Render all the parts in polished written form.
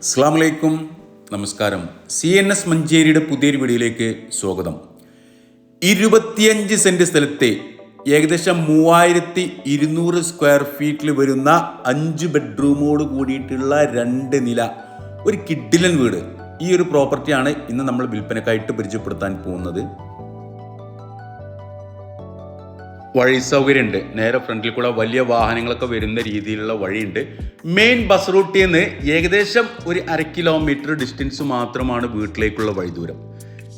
അസ്സലാമലൈക്കും, നമസ്കാരം. CNS മഞ്ചേരിയുടെ പുതിയൊരു വീഡിയോയിലേക്ക് സ്വാഗതം. 25 സെൻറ്റ് സ്ഥലത്തെ ഏകദേശം 3200 സ്ക്വയർ ഫീറ്റിൽ വരുന്ന 5 ബെഡ്റൂമോട് കൂടിയിട്ടുള്ള 2 നില ഒരു കിഡിലൻ വീട്. ഈ ഒരു പ്രോപ്പർട്ടിയാണ് ഇന്ന് നമ്മൾ വിൽപ്പനക്കായിട്ട് പരിചയപ്പെടുത്താൻ പോകുന്നത്. വഴി സൗകര്യമുണ്ട്. നേരെ ഫ്രണ്ടിൽ കൂടെ വലിയ വാഹനങ്ങളൊക്കെ വരുന്ന രീതിയിലുള്ള വഴിയുണ്ട്. മെയിൻ ബസ് റൂട്ടിൽ നിന്ന് ഏകദേശം ഒരു 1/2 കിലോമീറ്റർ ഡിസ്റ്റൻസ് മാത്രമാണ് വീട്ടിലേക്കുള്ള വഴി ദൂരം.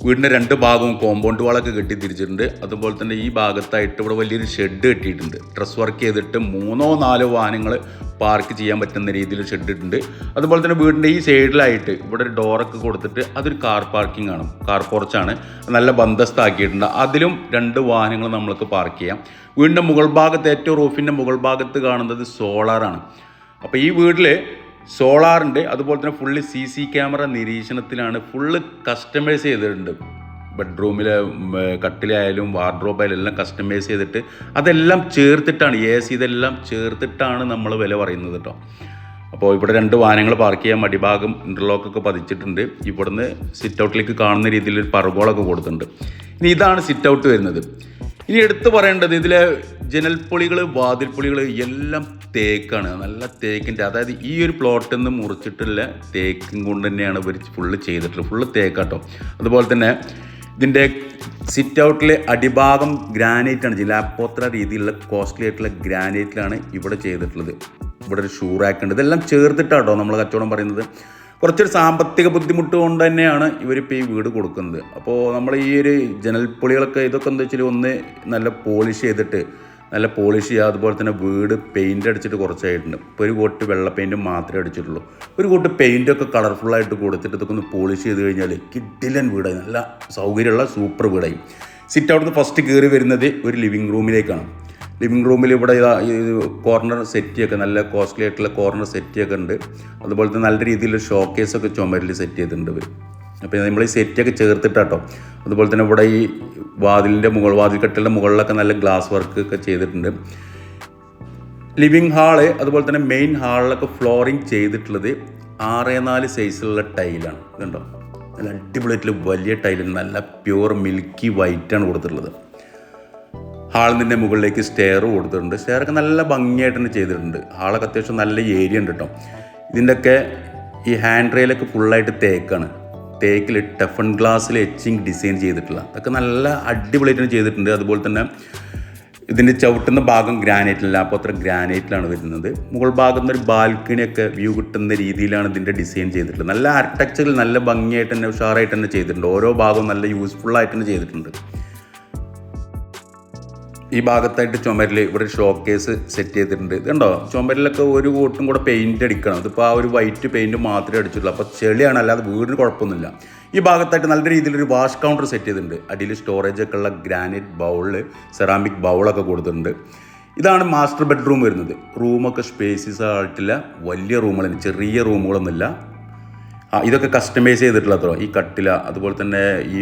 വീടിൻ്റെ 2 ഭാഗവും കോമ്പൗണ്ട് വാളൊക്കെ കെട്ടി തിരിച്ചിട്ടുണ്ട്. അതുപോലെ തന്നെ ഈ ഭാഗത്തായിട്ട് ഇവിടെ വലിയൊരു ഷെഡ് കെട്ടിയിട്ടുണ്ട്. ഡ്രസ് വർക്ക് ചെയ്തിട്ട് 3-4 വാഹനങ്ങൾ പാർക്ക് ചെയ്യാൻ പറ്റുന്ന രീതിയിൽ ഷെഡ് ഇട്ടുണ്ട്. അതുപോലെ തന്നെ വീടിൻ്റെ ഈ സൈഡിലായിട്ട് ഇവിടെ ഒരു ഡോറൊക്കെ കൊടുത്തിട്ട് അതൊരു കാർ പാർക്കിംഗ് ആണ്, കാർ പോർച്ചാണ്. നല്ല ബന്ധസ്ഥാക്കിയിട്ടുണ്ട്. അതിലും 2 വാഹനങ്ങൾ നമ്മൾക്ക് പാർക്ക് ചെയ്യാം. വീടിൻ്റെ മുകൾ ഭാഗത്ത്, ഏറ്റവും റൂഫിൻ്റെ മുകൾ ഭാഗത്ത് കാണുന്നത് സോളാറാണ്. അപ്പോൾ ഈ വീട്ടിൽ സോളാറുണ്ട്. അതുപോലെ തന്നെ ഫുള്ള് CC ക്യാമറ നിരീക്ഷണത്തിലാണ്. ഫുള്ള് കസ്റ്റമൈസ് ചെയ്തിട്ടുണ്ട്. ബെഡ്റൂമിലെ കട്ടിലായാലും വാർഡ്രോബായാലും എല്ലാം കസ്റ്റമൈസ് ചെയ്തിട്ട് അതെല്ലാം ചേർത്തിട്ടാണ്, AC ഇതെല്ലാം ചേർത്തിട്ടാണ് നമ്മൾ വില പറയുന്നത് കേട്ടോ. അപ്പോൾ ഇവിടെ 2 വാഹനങ്ങൾ പാർക്ക് ചെയ്യാൻ അടിഭാഗം ഇൻ്റർലോക്കൊക്കെ പതിച്ചിട്ടുണ്ട്. ഇവിടുന്ന് സിറ്റ് ഔട്ടിലേക്ക് കാണുന്ന രീതിയിൽ ഒരു പർഗോളൊക്കെ കൊടുത്തിട്ടുണ്ട്. ഇനി ഇതാണ് സിറ്റ് ഔട്ട് വരുന്നത്. ഇനി എടുത്തു പറയേണ്ടത്, ഇതിലെ ജനൽപ്പൊളികൾ, വാതിൽപ്പൊളികൾ എല്ലാം തേക്കാണ്. നല്ല തേക്കിൻ്റെ, അതായത് ഈ ഒരു പ്ലോട്ടിൽ നിന്ന് മുറിച്ചിട്ടുള്ള തേക്കും കൊണ്ട് തന്നെയാണ് ഇവർ ഫുള്ള് ചെയ്തിട്ടുള്ളത്. ഫുള്ള് തേക്കാട്ടോ. അതുപോലെ തന്നെ ഇതിൻ്റെ സിറ്റ് ഔട്ടിലെ അടിഭാഗം ഗ്രാനൈറ്റാണ്. ജിലാപ്പോത്ര രീതിയിലുള്ള കോസ്റ്റ്ലി ആയിട്ടുള്ള ഗ്രാനൈറ്റിലാണ് ഇവിടെ ചെയ്തിട്ടുള്ളത്. ഇവിടെ ഒരു ഷൂ റാക്ക് ഉണ്ട്. ഇതെല്ലാം ചേർത്തിട്ടാട്ടോ നമ്മൾ കച്ചവടം പറയുന്നത്. കുറച്ചൊരു സാമ്പത്തിക ബുദ്ധിമുട്ട് കൊണ്ട് തന്നെയാണ് ഇവരിപ്പോൾ ഈ വീട് കൊടുക്കുന്നത്. അപ്പോൾ നമ്മൾ ഈ ഒരു ജനൽപ്പൊളികളൊക്കെ ഇതൊക്കെ എന്താ വെച്ചാൽ ഒന്ന് നല്ല പോളിഷ് ചെയ്തിട്ട്, നല്ല പോളിഷ് ചെയ്യുക. അതുപോലെ തന്നെ വീട് പെയിൻ്റ് അടിച്ചിട്ട് കുറച്ചായിട്ടുണ്ട്. ഇപ്പോൾ ഒരു കോട്ട് വെള്ള പെയിൻറ്റ് മാത്രമേ അടിച്ചിട്ടുള്ളൂ. ഒരു കോട്ട് പെയിൻറ്റൊക്കെ കളർഫുള്ളായിട്ട് കൊടുത്തിട്ട് ഇതൊക്കെ ഒന്ന് പോളിഷ് ചെയ്ത് കഴിഞ്ഞാൽ കിഡിലൻ വീടായി, നല്ല സൗകര്യമുള്ള സൂപ്പർ വീടായി. സിറ്റ് ഔട്ട് ഫസ്റ്റ് കയറി വരുന്നത് ഒരു ലിവിങ് റൂമിലേക്കാണ്. ലിവിങ് റൂമിൽ ഇവിടെ കോർണർ സെറ്റിയൊക്കെ, നല്ല കോസ്റ്റ്ലി ആയിട്ടുള്ള കോർണർ സെറ്റിയൊക്കെ ഉണ്ട്. അതുപോലെ തന്നെ നല്ല രീതിയിൽ ഷോക്കേസൊക്കെ ചുമരിൽ സെറ്റ് ചെയ്തിട്ടുണ്ട് ഇവർ. അപ്പോൾ നമ്മൾ ഈ സെറ്റൊക്കെ ചേർത്തിട്ടാട്ടോ. അതുപോലെ തന്നെ ഇവിടെ ഈ വാതിലിൻ്റെ വാതിൽക്കട്ടിലിൻ്റെ മുകളിലൊക്കെ നല്ല ഗ്ലാസ് വർക്ക് ഒക്കെ ചെയ്തിട്ടുണ്ട്. ലിവിങ് ഹാള്, അതുപോലെ തന്നെ മെയിൻ ഹാളിലൊക്കെ ഫ്ലോറിങ് ചെയ്തിട്ടുള്ളത് 6x4 സൈസിലുള്ള ടൈലാണ്. ഇതുണ്ടോ, നല്ല അടിപൊളിയായിട്ടുള്ള വലിയ ടൈലാണ്. നല്ല പ്യൂർ മിൽക്കി വൈറ്റാണ് കൊടുത്തിട്ടുള്ളത്. ഹാളിൻ്റെ മുകളിലേക്ക് സ്റ്റെയർ കൊടുത്തിട്ടുണ്ട്. സ്റ്റെയറൊക്കെ നല്ല ഭംഗിയായിട്ട് തന്നെ ചെയ്തിട്ടുണ്ട്. ഹാളൊക്കെ അത്യാവശ്യം നല്ല ഏരിയ ഉണ്ട് കേട്ടോ. ഇതിൻ്റെയൊക്കെ ഈ ഹാൻഡ് റെയിലൊക്കെ ഫുള്ളായിട്ട് തേക്കാണ്. തേക്കിൽ ടഫൺ ഗ്ലാസ്സിൽ എച്ചിങ് ഡിസൈൻ ചെയ്തിട്ടുള്ള അതൊക്കെ നല്ല അടിപൊളിയായിട്ട് ചെയ്തിട്ടുണ്ട്. അതുപോലെ തന്നെ ഇതിൻ്റെ ചവിട്ടുന്ന ഭാഗം ഗ്രാനൈറ്റിലല്ല, അപ്പോൾ അത്ര ഗ്രാനൈറ്റിലാണ് വരുന്നത്. മുകൾ ഭാഗത്ത് നിന്ന് ഒരു ബാൽക്കണിയൊക്കെ വ്യൂ കിട്ടുന്ന രീതിയിലാണ് ഇതിൻ്റെ ഡിസൈൻ ചെയ്തിട്ടുള്ളത്. നല്ല ആർക്കിടെക്ചറിൽ നല്ല ഭംഗിയായിട്ട് തന്നെ, ഉഷാറായിട്ട് തന്നെ ചെയ്തിട്ടുണ്ട്. ഓരോ ഭാഗവും നല്ല യൂസ്ഫുള്ളായിട്ട് തന്നെ ചെയ്തിട്ടുണ്ട്. ഈ ഭാഗത്തായിട്ട് ചുമരിൽ ഇവിടെ ഒരു ഷോക്കേസ് സെറ്റ് ചെയ്തിട്ടുണ്ട്. ഇതുണ്ടോ, ചുമരിലൊക്കെ ഒരു കോട്ടും കൂടെ പെയിൻറ്റ് അടിക്കണം. ഇതിപ്പോൾ ആ ഒരു വൈറ്റ് പെയിൻറ്റ് മാത്രമേ അടിച്ചുള്ളൂ. അപ്പോൾ ചെളിയാണ്, അല്ലാതെ വീടിന് കുഴപ്പമൊന്നുമില്ല. ഈ ഭാഗത്തായിട്ട് നല്ല രീതിയിലൊരു വാഷ് കൗണ്ടർ സെറ്റ് ചെയ്തിട്ടുണ്ട്. അടിയിൽ സ്റ്റോറേജൊക്കെ ഉള്ള ഗ്രാനൈറ്റ് ബൗളിൽ സെറാമിക് ബൗളൊക്കെ കൊടുത്തിട്ടുണ്ട്. ഇതാണ് മാസ്റ്റർ ബെഡ്റൂം വരുന്നത്. റൂമൊക്കെ സ്പേസസ് ആയിട്ടില്ല, വലിയ റൂമുകളാണ്, ചെറിയ റൂമുകളൊന്നുമില്ല. ഇതൊക്കെ കസ്റ്റമൈസ് ചെയ്തിട്ടുള്ളതോ, ഈ കട്ടില, അതുപോലെ തന്നെ ഈ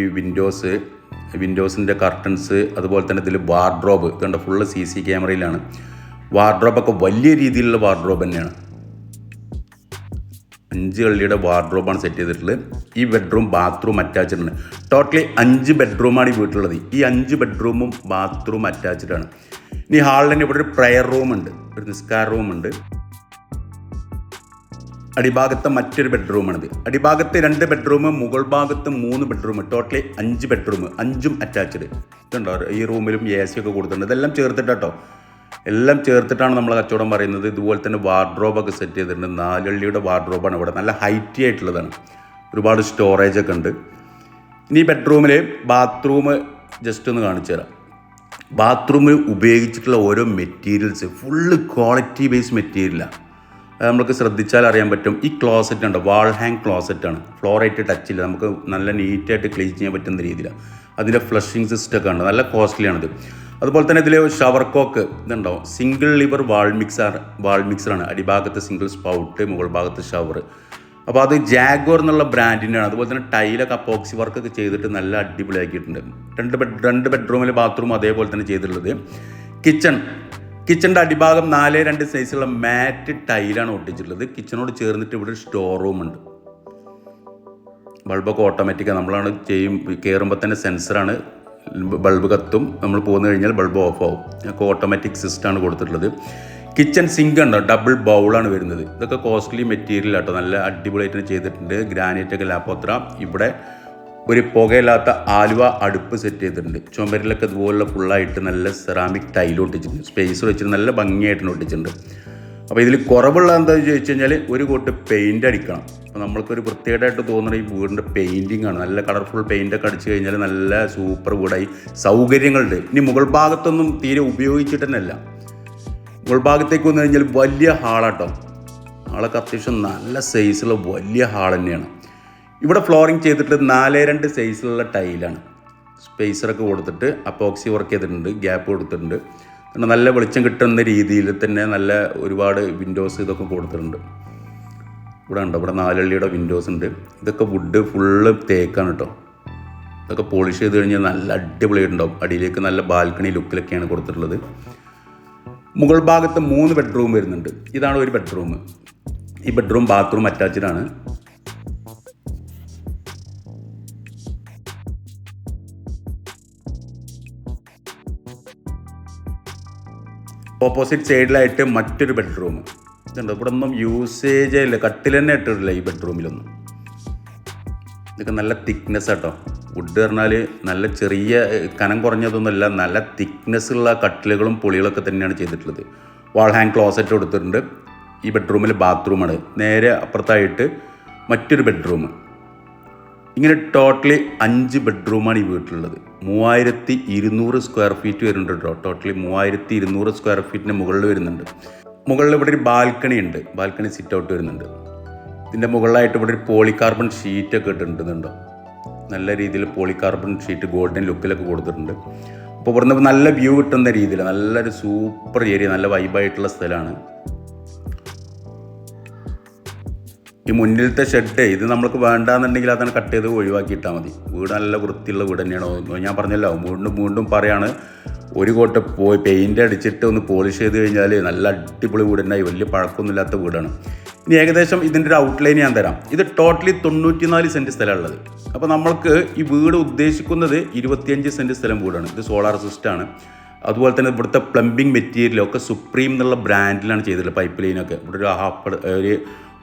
വിൻഡോസിൻ്റെ കർട്ടൻസ്, അതുപോലെ തന്നെ ഇതിൽ വാർഡ്രോബ് ഇതുണ്ട്. Full CC ക്യാമറയിലാണ്. വാർഡ്രോബൊക്കെ വലിയ രീതിയിലുള്ള വാർഡ്രോബ് തന്നെയാണ്. 5 കള്ളിയുടെ വാർഡ്രോബാണ് സെറ്റ് ചെയ്തിട്ടുള്ളത്. ഈ ബെഡ്റൂം ബാത്റൂം അറ്റാച്ച്ഡ് ആണ്. ടോട്ടലി 5 ബെഡ്റൂമാണ് ഈ വീട്ടിലുള്ളത്. ഈ 5 ബെഡ്റൂമും ബാത്റൂം അറ്റാച്ച്ഡ് ആണ്. ഇനി ഹാളിൽ തന്നെ ഇവിടെ ഒരു പ്രയർ റൂമുണ്ട്, ഒരു നിസ്കാര റൂമുണ്ട്. അടിഭാഗത്ത് മറ്റൊരു ബെഡ്റൂമാണിത്. അടിഭാഗത്ത് 2 ബെഡ്റൂം, മുകൾ ഭാഗത്ത് 3 ബെഡ്റൂം. ടോട്ടലി 5 ബെഡ്റൂം, 5ഉം അറ്റാച്ച്ഡ്. ഇതുണ്ടോ, ഈ റൂമിലും AC ഒക്കെ കൊടുത്തിട്ടുണ്ട്. ഇതെല്ലാം ചേർത്തിട്ടോ, എല്ലാം ചേർത്തിട്ടാണ് നമ്മൾ കച്ചവടം പറയുന്നത്. ഇതുപോലെ തന്നെ വാർഡ്രോബൊക്കെ സെറ്റ് ചെയ്തിട്ടുണ്ട്. 4 കള്ളിയുടെ വാർഡ്രോബാണ് ഇവിടെ. നല്ല ഹൈറ്റി ആയിട്ടുള്ളതാണ്. ഒരുപാട് സ്റ്റോറേജൊക്കെ ഉണ്ട്. ഇനി ബെഡ്റൂമിൽ ബാത്റൂം ജസ്റ്റ് ഒന്ന് കാണിച്ചു തരാം. ബാത്റൂമിൽ ഉപയോഗിച്ചിട്ടുള്ള ഓരോ മെറ്റീരിയൽസ് ഫുള്ള് ക്വാളിറ്റി ബേസ് മെറ്റീരിയലാണ്. നമുക്ക് ശ്രദ്ധിച്ചാൽ അറിയാൻ പറ്റും. ഈ ക്ലോസറ്റ് ഉണ്ട്, വാൾ ഹാങ് ക്ലോസറ്റാണ്. ഫ്ലോറായിട്ട് ടച്ചില്ല, നമുക്ക് നല്ല നീറ്റായിട്ട് ക്ലീൻ ചെയ്യാൻ പറ്റുന്ന രീതിയിലാണ്. അതിൻ്റെ ഫ്ലഷിങ് സിസ്റ്റമൊക്കെ ഉണ്ട്, നല്ല കോസ്റ്റ്ലിയാണിത്. അതുപോലെ തന്നെ ഇതിൽ ഷവർ കോക്ക് ഇതുണ്ടോ, സിംഗിൾ ലിവർ വാൾ മിക്സറാണ്. അടിഭാഗത്ത് സിംഗിൾ സ്പൗട്ട്, മുകൾ ഭാഗത്ത് ഷവർ. അപ്പോൾ അത് ജാഗ്വർ എന്നുള്ള ബ്രാൻഡിൻ്റെയാണ്. അതുപോലെ തന്നെ ടൈലൊക്കെ അപ്പോക്സി വർക്കൊക്കെ ചെയ്തിട്ട് നല്ല അടിപൊളിയാക്കിയിട്ടുണ്ട്. 2 ബെഡ്റൂമിൽ ബാത്റൂം അതേപോലെ തന്നെ ചെയ്തിട്ടുള്ളത്. കിച്ചൻ്റെ അടിഭാഗം 4x2 സൈസുള്ള മാറ്റ് ടൈലാണ് ഒട്ടിച്ചിട്ടുള്ളത്. കിച്ചനോട് ചേർന്നിട്ട് ഇവിടെ ഒരു സ്റ്റോർ റൂമുണ്ട്. ബൾബൊക്കെ ഓട്ടോമാറ്റിക്കാണ്, നമ്മളാണ് കയറുമ്പോൾ തന്നെ സെൻസറാണ്, ബൾബ് കത്തും, നമ്മൾ പോന്നു കഴിഞ്ഞാൽ ബൾബ് ഓഫ് ആവും. ഒക്കെ ഓട്ടോമാറ്റിക് സിസ്റ്റമാണ് കൊടുത്തിട്ടുള്ളത്. കിച്ചൺ സിങ്ക് ഉണ്ടോ, ഡബിൾ ബൗളാണ് വരുന്നത്. ഇതൊക്കെ കോസ്റ്റ്ലി മെറ്റീരിയൽ ആട്ടോ, നല്ല അടിപൊളിയായിട്ട് ചെയ്തിട്ടുണ്ട്. ഗ്രാനൈറ്റൊക്കെ ലാപ്പോത്ര. ഇവിടെ ഒരു പുകയില്ലാത്ത ആലുവ അടുപ്പ് സെറ്റ് ചെയ്തിട്ടുണ്ട്. ചുമരിലൊക്കെ ഇതുപോലുള്ള ഫുള്ളായിട്ട് നല്ല സെറാമിക് ടൈൽ ഒട്ടിച്ചിട്ടുണ്ട്. സ്പേസ് വെച്ചിട്ട് നല്ല ഭംഗിയായിട്ട് ഒട്ടിച്ചിട്ടുണ്ട്. അപ്പോൾ ഇതിൽ കുറവുള്ള എന്താണെന്ന് ചോദിച്ചു കഴിഞ്ഞാൽ ഒരു കോട്ട് പെയിൻ്റ് അടിക്കണം. അപ്പോൾ നമ്മൾക്കൊരു പ്രത്യേകമായിട്ട് തോന്നുന്ന ഈ വീടിൻ്റെ പെയിൻറ്റിംഗ് ആണ്. നല്ല കളർഫുൾ പെയിൻ്റൊക്കെ അടിച്ചു കഴിഞ്ഞാൽ നല്ല സൂപ്പർ വീടായി. സൗകര്യങ്ങളുണ്ട്. ഇനി മുകൾ ഭാഗത്തൊന്നും തീരെ ഉപയോഗിച്ചിട്ട് തന്നെയല്ല. മുകൾ ഭാഗത്തേക്ക് വന്നു കഴിഞ്ഞാൽ വലിയ ഹാളാട്ടോ. ഹാളൊക്കെ അത്യാവശ്യം നല്ല സൈസുള്ള വലിയ ഹാൾ തന്നെയാണ്. ഇവിടെ ഫ്ലോറിങ് ചെയ്തിട്ട് 4:2 സൈസിലുള്ള ടൈലാണ്. സ്പേസറൊക്കെ കൊടുത്തിട്ട് അപ്പോക്സി വർക്ക് ചെയ്തിട്ടുണ്ട്, ഗ്യാപ്പ് കൊടുത്തിട്ടുണ്ട്. നല്ല വെളിച്ചം കിട്ടുന്ന രീതിയിൽ തന്നെ നല്ല ഒരുപാട് വിൻഡോസ് ഇതൊക്കെ കൊടുത്തിട്ടുണ്ട്. ഇവിടെ ഉണ്ടോ, ഇവിടെ 4 അള്ളിയുടെ വിൻഡോസ് ഉണ്ട്. ഇതൊക്കെ വുഡ് ഫുള്ള് തേക്കാണ് കേട്ടോ. ഇതൊക്കെ പോളിഷ് ചെയ്ത് കഴിഞ്ഞാൽ നല്ല അടിപൊളിയായിട്ടുണ്ടാവും. അടിയിലേക്ക് നല്ല ബാൽക്കണി ലുക്കിലൊക്കെയാണ് കൊടുത്തിട്ടുള്ളത്. മുകൾ ഭാഗത്ത് 3 ബെഡ്റൂം വരുന്നുണ്ട്. ഇതാണ് ഒരു ബെഡ്റൂം. ഈ ബെഡ്റൂം ബാത്റൂം അറ്റാച്ച്ഡാണ്. ഓപ്പോസിറ്റ് സൈഡിലായിട്ട് മറ്റൊരു ബെഡ്റൂം ഇതുണ്ട്. ഇവിടെ ഒന്നും യൂസേജേ ഇല്ല, കട്ടിൽ തന്നെ ഇട്ടിട്ടില്ല ഈ ബെഡ്റൂമിലൊന്നും. ഇതൊക്കെ നല്ല തിക്നെസ് ആട്ടോ. വുഡ് പറഞ്ഞാൽ നല്ല ചെറിയ കനം കുറഞ്ഞതൊന്നുമല്ല, നല്ല തിക്നെസ് ഉള്ള കട്ടിലുകളും പൊളികളൊക്കെ തന്നെയാണ് ചെയ്തിട്ടുള്ളത്. വാൾ ഹാങ് ക്ലോസറ്റ് കൊടുത്തിട്ടുണ്ട്. ഈ ബെഡ്റൂമിൽ ബാത്റൂമാണ്. നേരെ അപ്പുറത്തായിട്ട് മറ്റൊരു ബെഡ്റൂം. ഇങ്ങനെ ടോട്ടലി 5 ബെഡ്റൂമാണ് ഈ വീട്ടിലുള്ളത്. 3200 സ്ക്വയർ ഫീറ്റ് വരുന്നുണ്ട് കേട്ടോ. ടോട്ടലി 3200 സ്ക്വയർ ഫീറ്റിന് മുകളിൽ വരുന്നുണ്ട്. മുകളിൽ ഇവിടെ ഒരു ബാൽക്കണി ഉണ്ട്. ബാൽക്കണി സിറ്റ് ഔട്ട് വരുന്നുണ്ട്. ഇതിൻ്റെ മുകളിലായിട്ട് ഇവിടെ ഒരു പോളികാർബൺ ഷീറ്റൊക്കെ ഇട്ടിട്ടുണ്ടോ. നല്ല രീതിയിൽ പോളികാർബൺ ഷീറ്റ് ഗോൾഡൻ ലുക്കിലൊക്കെ കൊടുത്തിട്ടുണ്ട്. അപ്പോൾ ഇവിടുന്ന് നല്ല വ്യൂ കിട്ടുന്ന രീതിയിൽ നല്ലൊരു സൂപ്പർ ഏരിയ, നല്ല വൈബായിട്ടുള്ള സ്ഥലമാണ്. ഈ മുന്നിലത്തെ ഷെഡ് ഇത് നമ്മൾക്ക് വേണ്ടാന്നുണ്ടെങ്കിൽ അതാണ് കട്ട് ചെയ്ത് ഒഴിവാക്കിയിട്ടാൽ മതി. വീട് നല്ല വൃത്തിയുള്ള വീട് തന്നെയാണ്. ഞാൻ പറഞ്ഞല്ലോ, വീണ്ടും പറയാണ്, ഒരു കോട്ട് പോയി പെയിൻ്റ് അടിച്ചിട്ട് ഒന്ന് പോളിഷ് ചെയ്ത് കഴിഞ്ഞാൽ നല്ല അടിപൊളി വീട് തന്നെയായി. വലിയ പഴക്കമൊന്നുമില്ലാത്ത വീടാണ്. ഇനി ഏകദേശം ഇതിൻ്റെ ഒരു ഔട്ട്ലൈൻ ഞാൻ തരാം. ഇത് ടോട്ടലി 94 സെൻറ്റ് സ്ഥലമുള്ളത്. അപ്പോൾ നമ്മൾക്ക് ഈ വീട് ഉദ്ദേശിക്കുന്നത് 25 സെൻറ്റ് സ്ഥലം വീടാണ്. ഇത് സോളാർ സിസ്റ്റമാണ്. അതുപോലെ തന്നെ ഇവിടുത്തെ പ്ലംബിംഗ് മെറ്റീരിയലൊക്കെ സുപ്രീം എന്നുള്ള ബ്രാൻഡിലാണ് ചെയ്തിട്ടുള്ളത്. പൈപ്പ് ലൈനൊക്കെ ഇവിടെ ഒരു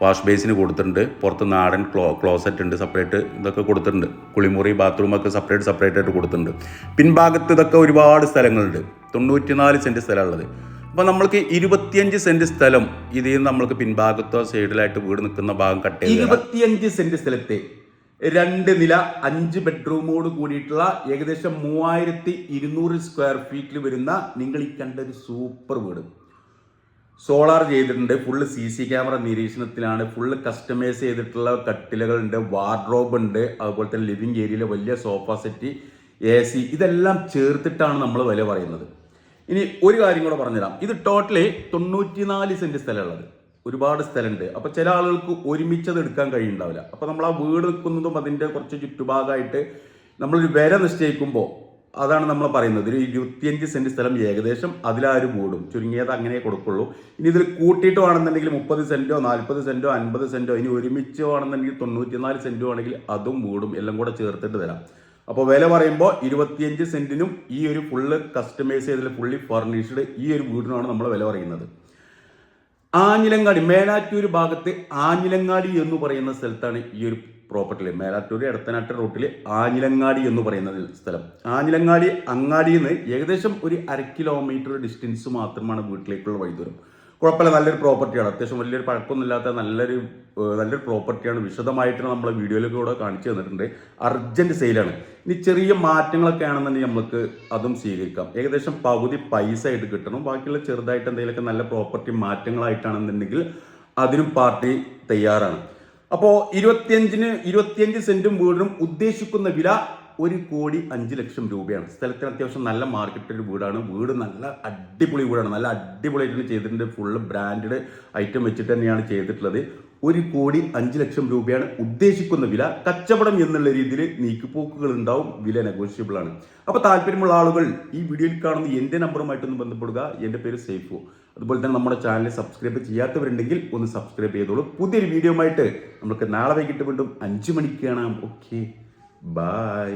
വാഷ് ബേസിന് കൊടുത്തിട്ടുണ്ട്. പുറത്ത് നാടൻ ക്ലോസറ്റ് ഉണ്ട്, സെപ്പറേറ്റ് ഇതൊക്കെ കൊടുത്തിട്ടുണ്ട്. കുളിമുറി ബാത്റൂമൊക്കെ സെപ്പറേറ്റ് ആയിട്ട് കൊടുത്തിട്ടുണ്ട്. പിൻഭാഗത്ത് ഇതൊക്കെ ഒരുപാട് സ്ഥലങ്ങളുണ്ട്. 94 സെൻറ്റ് സ്ഥലമുള്ളത്. അപ്പോൾ നമ്മൾക്ക് 25 സെൻറ്റ് സ്ഥലം ഇതിൽ നിന്ന് നമ്മൾക്ക് പിൻഭാഗത്തോ സൈഡിലായിട്ട് വീട് നിൽക്കുന്ന ഭാഗം കട്ട് ചെയ്ത് 25 സെൻറ്റ് സ്ഥലത്തെ 2 നില 5 ബെഡ്റൂമോട് കൂടിയിട്ടുള്ള ഏകദേശം 3200 സ്ക്വയർ ഫീറ്റിൽ വരുന്ന നിങ്ങൾ ഈ കണ്ട ഒരു സൂപ്പർ വീട്. സോളാർ ചെയ്തിട്ടുണ്ട്. ഫുള്ള് CC ക്യാമറ നിരീക്ഷണത്തിലാണ്. ഫുള്ള് കസ്റ്റമൈസ് ചെയ്തിട്ടുള്ള കട്ടിലുകളുണ്ട്, വാർഡ്രോബ് ഉണ്ട്. അതുപോലെ തന്നെ ലിവിങ് ഏരിയയിൽ വലിയ സോഫ സെറ്റ്, AC ഇതെല്ലാം ചേർത്തിട്ടാണ് നമ്മൾ വില പറയുന്നത്. ഇനി ഒരു കാര്യം കൂടെ പറഞ്ഞുതരാം. ഇത് ടോട്ടലി 94 സെൻറ്റ് സ്ഥലമുള്ളത്. ഒരുപാട് സ്ഥലമുണ്ട്. അപ്പോൾ ചില ആളുകൾക്ക് ഒരുമിച്ചത് എടുക്കാൻ കഴിയുന്നുണ്ടാവില്ല. അപ്പോൾ നമ്മൾ ആ വീട് നിൽക്കുന്നതും അതിൻ്റെ കുറച്ച് ചുറ്റുഭാഗമായിട്ട് നമ്മളൊരു വില നിശ്ചയിക്കുമ്പോൾ അതാണ് നമ്മൾ പറയുന്നത്. ഒരു 25 സെൻറ്റ് സ്ഥലം ഏകദേശം അതിലാരും കൂടും, ചുരുങ്ങിയത് അങ്ങനെ കൊടുക്കുള്ളൂ. ഇനി ഇതിൽ കൂട്ടിയിട്ട് വേണമെന്നുണ്ടെങ്കിൽ 30 സെൻറ്റോ 40 സെൻറ്റോ 50 സെൻറ്റോ, ഇനി ഒരുമിച്ച് വേണമെന്നുണ്ടെങ്കിൽ 94 സെൻറ്റോ ആണെങ്കിൽ അതും കൂടും. എല്ലാം കൂടെ ചേർത്തിട്ട് തരാം. അപ്പോൾ വില പറയുമ്പോൾ 25 സെൻറ്റിനും ഈ ഒരു ഫുള്ള് കസ്റ്റമൈസ് ചെയ്തതിൽ ഫുള്ളി ഫർണിഷ്ഡ് ഈ ഒരു വീടിനാണ് നമ്മൾ വില പറയുന്നത്. ആഞ്ഞിലങ്ങാടി, മേലാറ്റൂർ ഭാഗത്ത് ആഞ്ഞിലങ്ങാടി എന്ന് പറയുന്ന സ്ഥലത്താണ് ഈ ഒരു പ്രോപ്പർട്ടിയിൽ. മേലാറ്റൂർ എടത്തനാട്ട് റൂട്ടിൽ ആഞ്ഞിലങ്ങാടി എന്ന് പറയുന്ന സ്ഥലം. ആഞ്ഞിലങ്ങാടി അങ്ങാടിയിൽ നിന്ന് ഏകദേശം ഒരു 1/2 കിലോമീറ്റർ ഡിസ്റ്റൻസ് മാത്രമാണ് വീട്ടിലേക്കുള്ള വഴിദൂരം. കുഴപ്പമില്ല, നല്ലൊരു പ്രോപ്പർട്ടിയാണ്. അത്യാവശ്യം വലിയൊരു പഴക്കമൊന്നുമില്ലാത്ത നല്ലൊരു പ്രോപ്പർട്ടിയാണ്. വിശദമായിട്ട് നമ്മൾ വീഡിയോയിലൊക്കെ കൂടെ കാണിച്ചു തന്നിട്ടുണ്ട്. അർജൻറ്റ് സെയിലാണ്. ഇനി ചെറിയ മാറ്റങ്ങളൊക്കെ ആണെന്നുണ്ടെങ്കിൽ നമുക്ക് അതും സ്വീകരിക്കാം. ഏകദേശം പകുതി പൈസ ആയിട്ട് കിട്ടണം. ബാക്കിയുള്ള ചെറുതായിട്ട് എന്തെങ്കിലുമൊക്കെ നല്ല പ്രോപ്പർട്ടി മാറ്റങ്ങളായിട്ടാണെന്നുണ്ടെങ്കിൽ അതിനും പാർട്ടി തയ്യാറാണ്. അപ്പോൾ 25 സെൻറ്റും വീടിനും ഉദ്ദേശിക്കുന്ന വില 1,05,00,000 രൂപയാണ്. സ്ഥലത്തിന് അത്യാവശ്യം നല്ല മാർക്കറ്റൊരു വീടാണ്. വീട് നല്ല അടിപൊളി വീടാണ്. നല്ല അടിപൊളിയായിട്ട് ചെയ്തിട്ടുണ്ട്. ഫുള്ള് ബ്രാൻഡഡ് ഐറ്റം വെച്ചിട്ട് തന്നെയാണ് ചെയ്തിട്ടുള്ളത്. 1,05,00,000 രൂപയാണ് ഉദ്ദേശിക്കുന്ന വില. കച്ചവടം എന്നുള്ള രീതിയിൽ നീക്കുപോക്കുകൾ ഉണ്ടാവും. വില നെഗോഷ്യബിൾ ആണ്. അപ്പോൾ താല്പര്യമുള്ള ആളുകൾ ഈ വീഡിയോയിൽ കാണുന്ന എൻ്റെ നമ്പറുമായിട്ടൊന്ന് ബന്ധപ്പെടുക. എൻ്റെ പേര് സൈഫു. അതുപോലെ തന്നെ നമ്മുടെ ചാനൽ സബ്സ്ക്രൈബ് ചെയ്യാത്തവരുണ്ടെങ്കിൽ ഒന്ന് സബ്സ്ക്രൈബ് ചെയ്തോളൂ. പുതിയൊരു വീഡിയോ ആയിട്ട് നമുക്ക് നാളെ വൈകിട്ട് വീണ്ടും 5 മണിക്ക് കാണാം. Okay, by.